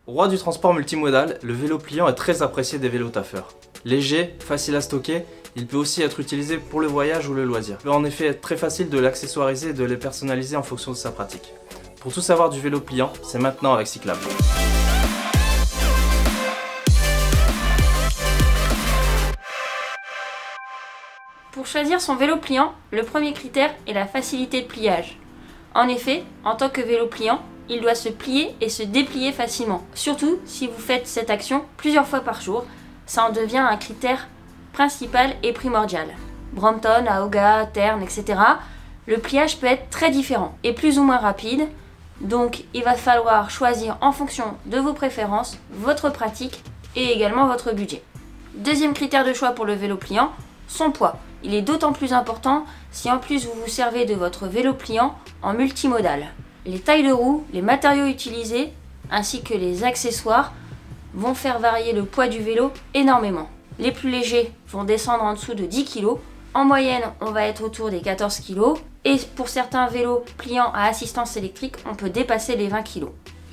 Roi du transport multimodal, le vélo pliant est très apprécié des vélotaffeurs. Léger, facile à stocker, il peut aussi être utilisé pour le voyage ou le loisir. Il peut en effet être très facile de l'accessoiriser et de le personnaliser en fonction de sa pratique. Pour tout savoir du vélo pliant, c'est maintenant avec Cyclable. Pour choisir son vélo pliant, le premier critère est la facilité de pliage. En effet, en tant que vélo pliant, il doit se plier et se déplier facilement. Surtout si vous faites cette action plusieurs fois par jour, ça en devient un critère principal et primordial. Brompton, Aoga, Tern, etc. Le pliage peut être très différent et plus ou moins rapide, donc il va falloir choisir en fonction de vos préférences, votre pratique et également votre budget. Deuxième critère de choix pour le vélo pliant, son poids. Il est d'autant plus important si en plus vous vous servez de votre vélo pliant en multimodal. Les tailles de roues, les matériaux utilisés ainsi que les accessoires vont faire varier le poids du vélo énormément. Les plus légers vont descendre en dessous de 10 kg. En moyenne, on va être autour des 14 kg. Et pour certains vélos pliants à assistance électrique, on peut dépasser les 20 kg.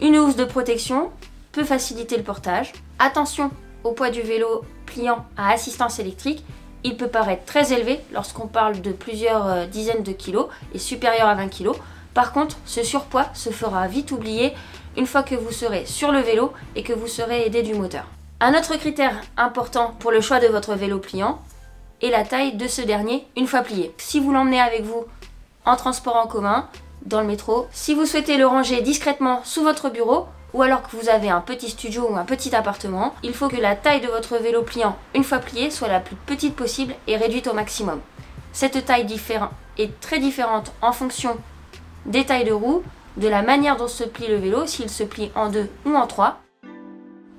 Une housse de protection peut faciliter le portage. Attention au poids du vélo pliant à assistance électrique. Il peut paraître très élevé lorsqu'on parle de plusieurs dizaines de kilos et supérieur à 20 kg. Par contre, ce surpoids se fera vite oublier une fois que vous serez sur le vélo et que vous serez aidé du moteur. Un autre critère important pour le choix de votre vélo pliant est la taille de ce dernier une fois plié. Si vous l'emmenez avec vous en transport en commun, dans le métro, si vous souhaitez le ranger discrètement sous votre bureau ou alors que vous avez un petit studio ou un petit appartement, il faut que la taille de votre vélo pliant une fois plié soit la plus petite possible et réduite au maximum. Cette taille est très différente en fonction des tailles de roues, de la manière dont se plie le vélo, s'il se plie en 2 ou en 3.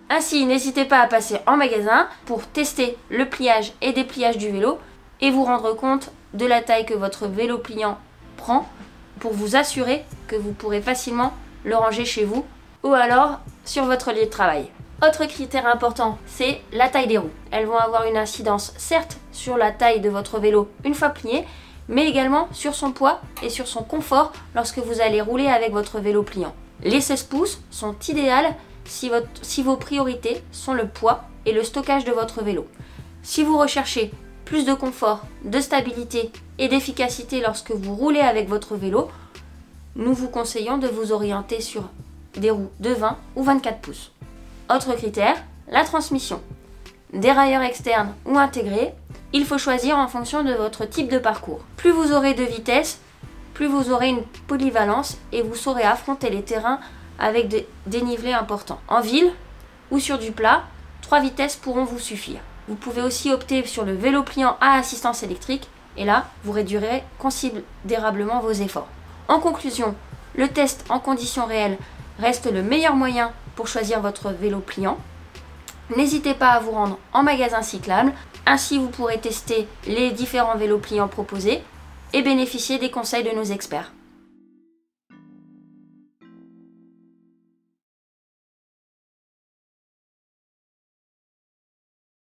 Ainsi, n'hésitez pas à passer en magasin pour tester le pliage et dépliage du vélo et vous rendre compte de la taille que votre vélo pliant prend pour vous assurer que vous pourrez facilement le ranger chez vous ou alors sur votre lieu de travail. Autre critère important, c'est la taille des roues. Elles vont avoir une incidence certes sur la taille de votre vélo une fois plié, mais également sur son poids et sur son confort lorsque vous allez rouler avec votre vélo pliant. Les 16 pouces sont idéales si vos priorités sont le poids et le stockage de votre vélo. Si vous recherchez plus de confort, de stabilité et d'efficacité lorsque vous roulez avec votre vélo, nous vous conseillons de vous orienter sur des roues de 20 ou 24 pouces. Autre critère, la transmission. Dérailleur externe ou intégré, il faut choisir en fonction de votre type de parcours. Plus vous aurez de vitesse, plus vous aurez une polyvalence et vous saurez affronter les terrains avec des dénivelés importants. En ville ou sur du plat, 3 vitesses pourront vous suffire. Vous pouvez aussi opter sur le vélo pliant à assistance électrique et là, vous réduirez considérablement vos efforts. En conclusion, le test en conditions réelles reste le meilleur moyen pour choisir votre vélo pliant. N'hésitez pas à vous rendre en magasin cyclable, ainsi vous pourrez tester les différents vélos pliants proposés et bénéficier des conseils de nos experts.